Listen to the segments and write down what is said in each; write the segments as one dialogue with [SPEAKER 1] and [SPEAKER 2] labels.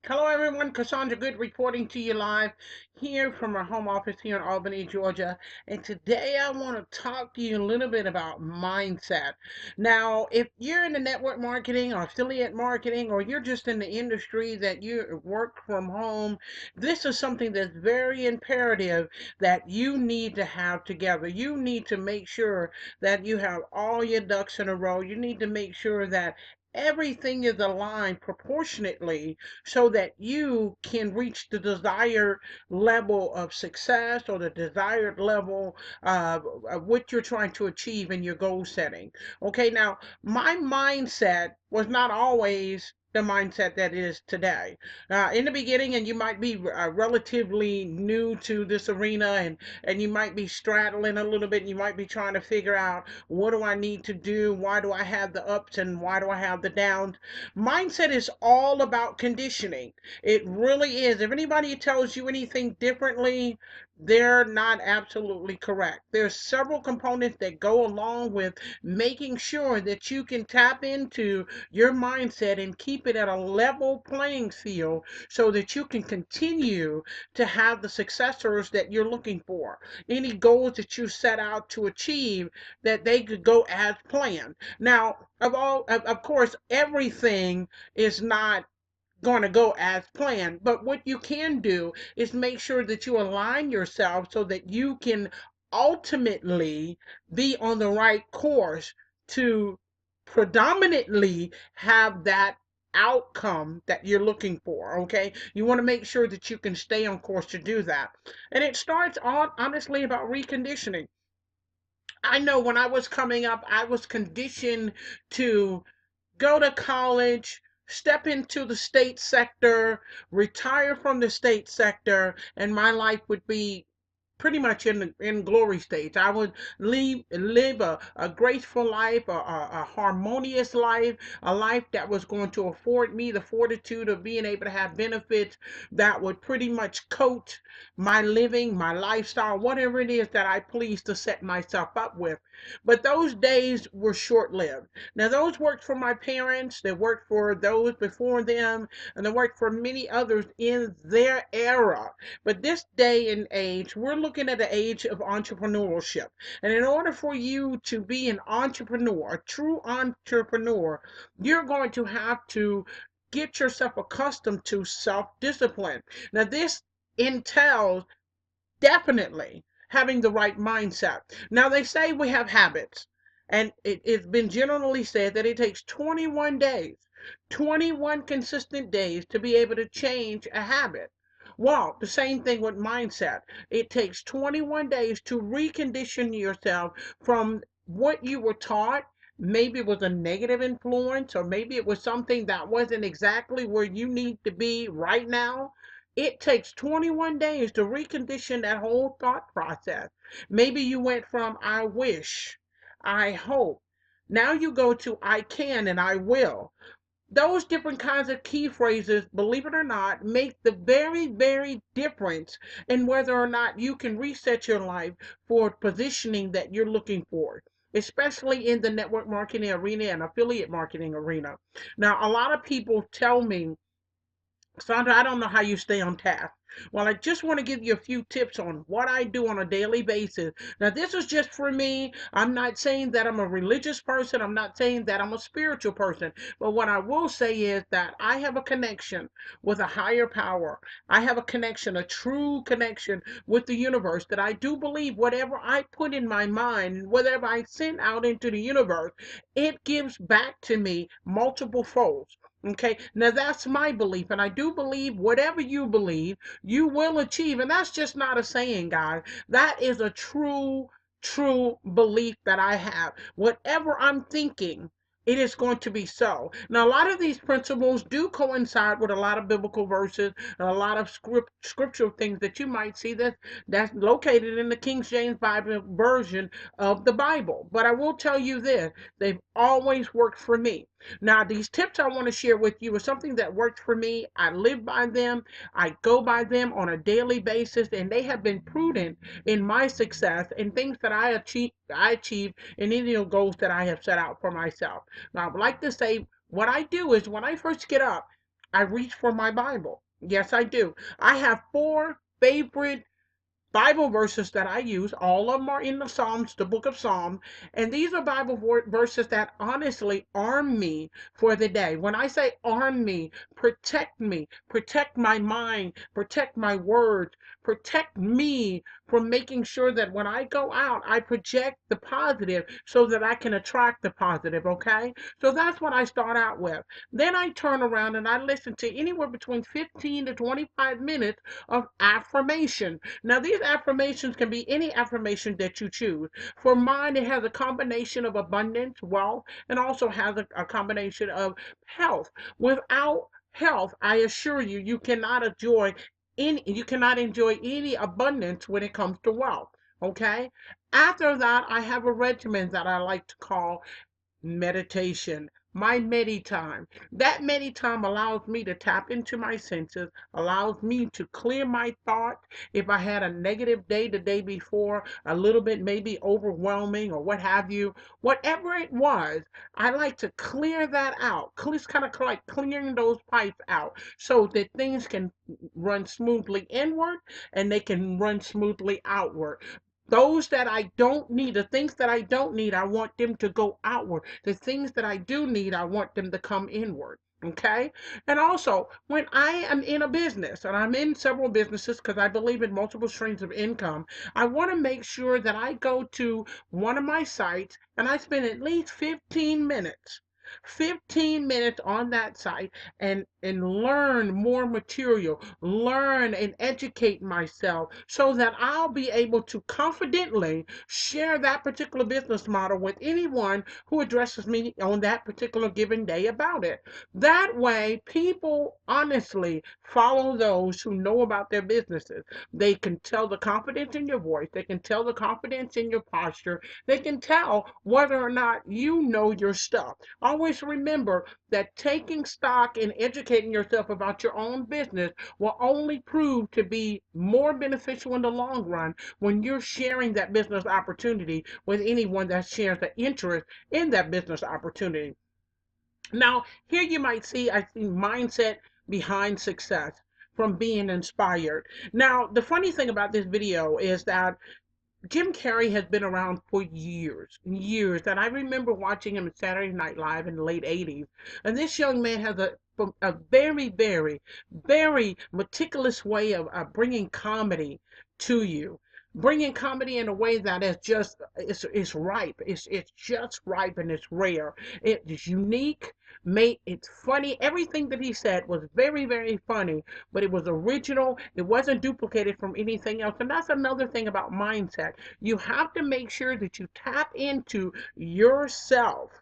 [SPEAKER 1] Hello, everyone. Cassandra Good reporting to you live here from our home office here in Albany, Georgia. And today I want to talk to you a little bit about mindset. Now, if you're in the network marketing or affiliate marketing, or you're just in the industry that you work from home, this is something that's very imperative that you need to have together. You need to make sure that you have all your ducks in a row. You need to make sure that everything is aligned proportionately so that you can reach the desired level of success or the desired level of what you're trying to achieve in your goal setting. Okay, now my mindset was not always the mindset that is today. In the beginning, and you might be relatively new to this arena, and you might be straddling a little bit, and you might be trying to figure out, what do I need to do? Why do I have the ups and why do I have the downs? Mindset is all about conditioning. It really is. If anybody tells you anything differently, they're not absolutely correct. There's several components that go along with making sure that you can tap into your mindset and keep it at a level playing field so that you can continue to have the successors that you're looking for. Any goals that you set out to achieve, that they could go as planned. Now, of course, everything is not going to go as planned. But what you can do is make sure that you align yourself so that you can ultimately be on the right course to predominantly have that outcome that you're looking for. Okay, you want to make sure that you can stay on course to do that, and it starts on honestly about reconditioning. I know when I was coming up, I was conditioned to go to college, step into the state sector, retire from the state sector, and my life would be pretty much in glory states. I would live a graceful life, a harmonious life, a life that was going to afford me the fortitude of being able to have benefits that would pretty much coat my living, my lifestyle, whatever it is that I please to set myself up with. But those days were short-lived. Now, those worked for my parents, they worked for those before them, and they worked for many others in their era. But this day and age, we're looking at the age of entrepreneurship. And in order for you to be an entrepreneur, a true entrepreneur, you're going to have to get yourself accustomed to self-discipline. Now, this entails definitely having the right mindset. Now, they say we have habits, and it's been generally said that it takes 21 days, 21 consistent days to be able to change a habit. Well, the same thing with mindset. It takes 21 days to recondition yourself from what you were taught. Maybe it was a negative influence, or maybe it was something that wasn't exactly where you need to be right now. It takes 21 days to recondition that whole thought process. Maybe you went from I wish, I hope. Now you go to I can and I will. Those different kinds of key phrases, believe it or not, make the very, very difference in whether or not you can reset your life for positioning that you're looking for, especially in the network marketing arena and affiliate marketing arena. Now, a lot of people tell me, Sandra, I don't know how you stay on task. Well, I just want to give you a few tips on what I do on a daily basis. Now, this is just for me. I'm not saying that I'm a religious person. I'm not saying that I'm a spiritual person. But what I will say is that I have a connection with a higher power. I have a connection, a true connection with the universe, that I do believe whatever I put in my mind, whatever I send out into the universe, it gives back to me multiple folds. Okay, now that's my belief, and I do believe whatever you believe, you will achieve. And that's just not a saying, guys. That is a true, true belief that I have. Whatever I'm thinking, it is going to be so. Now, a lot of these principles do coincide with a lot of biblical verses and a lot of scriptural things that you might see that's located in the King James Bible version of the Bible. But I will tell you this, they've always worked for me. Now, these tips I want to share with you are something that worked for me. I live by them. I go by them on a daily basis, and they have been prudent in my success and things that I achieve in any of the goals that I have set out for myself. Now, I would like to say what I do is when I first get up, I reach for my Bible. Yes, I do. I have four favorite Bible verses that I use. All of them are in the Psalms, the book of Psalms. And these are Bible verses that honestly arm me for the day. When I say arm me, protect my mind, protect my words, protect me from making sure that when I go out, I project the positive so that I can attract the positive, okay? So that's what I start out with. Then I turn around and I listen to anywhere between 15 to 25 minutes of affirmation. Now, these affirmations can be any affirmation that you choose. For mine, it has a combination of abundance, wealth, and also has a combination of health. Without health, I assure you, you cannot enjoy any abundance when it comes to wealth. Okay. After that, I have a regimen that I like to call meditation, my meditime. That meditime allows me to tap into my senses, allows me to clear my thoughts. If I had a negative day the day before, a little bit maybe overwhelming or what have you, whatever it was, I like to clear that out. It's kind of like clearing those pipes out so that things can run smoothly inward and they can run smoothly outward. Those that I don't need, the things that I don't need, I want them to go outward. The things that I do need, I want them to come inward. Okay. And also, when I am in a business, and I'm in several businesses because I believe in multiple streams of income, I want to make sure that I go to one of my sites and I spend at least 15 minutes. 15 minutes on that site and learn more material, learn and educate myself so that I'll be able to confidently share that particular business model with anyone who addresses me on that particular given day about it. That way, people honestly follow those who know about their businesses. They can tell the confidence in your voice, they can tell the confidence in your posture, they can tell whether or not you know your stuff. Always remember that taking stock and educating yourself about your own business will only prove to be more beneficial in the long run when you're sharing that business opportunity with anyone that shares the interest in that business opportunity. Now, here you might see, I see mindset behind success from being inspired. Now, the funny thing about this video is that Jim Carrey has been around for years, years, and I remember watching him at Saturday Night Live in the late 80s. And this young man has a very, very, very meticulous way of bringing comedy to you. Bringing comedy in a way that is just, it's ripe. It's just ripe and it's rare. It is unique, it's funny. Everything that he said was very, very funny, but it was original. It wasn't duplicated from anything else. And that's another thing about mindset. You have to make sure that you tap into yourself.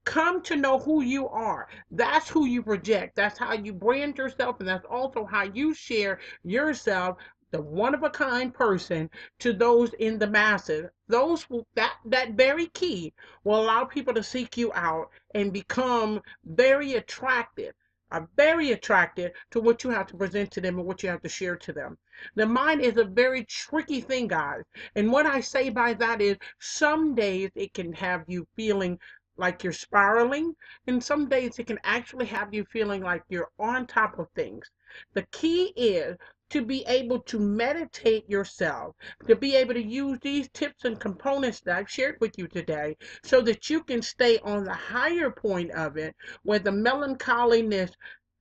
[SPEAKER 1] Come to know who you are. That's who you project. That's how you brand yourself, and that's also how you share yourself, the one of a kind person, to those in the masses. That very key will allow people to seek you out and become very attracted to what you have to present to them and what you have to share to them. The mind is a very tricky thing, guys. And what I say by that is some days it can have you feeling like you're spiraling, and some days it can actually have you feeling like you're on top of things. The key is to be able to meditate yourself, to be able to use these tips and components that I've shared with you today so that you can stay on the higher point of it where the melancholiness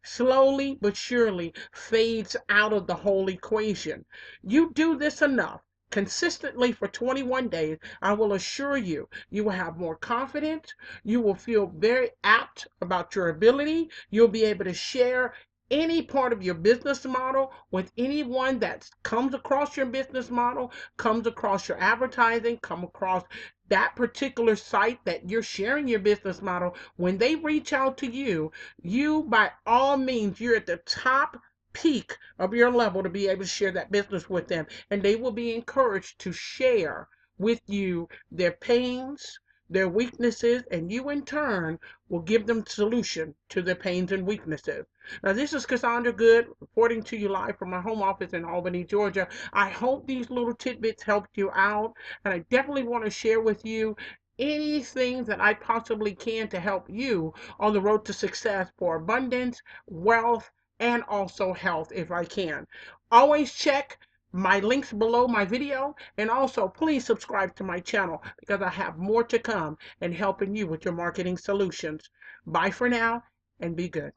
[SPEAKER 1] slowly but surely fades out of the whole equation. You do this enough consistently for 21 days, I will assure you, you will have more confidence. You will feel very apt about your ability. You'll be able to share any part of your business model with anyone that comes across your business model, comes across your advertising, come across that particular site that you're sharing your business model. When they reach out to you, you by all means, you're at the top peak of your level to be able to share that business with them, and they will be encouraged to share with you their pains, their weaknesses, and you in turn will give them solution to their pains and weaknesses. Now, this is Cassandra Good reporting to you live from my home office in Albany, Georgia. I hope these little tidbits helped you out, and I definitely want to share with you anything that I possibly can to help you on the road to success for abundance, wealth, and also health if I can. Always check my links below my video, and also please subscribe to my channel because I have more to come in helping you with your marketing solutions. Bye for now and be good.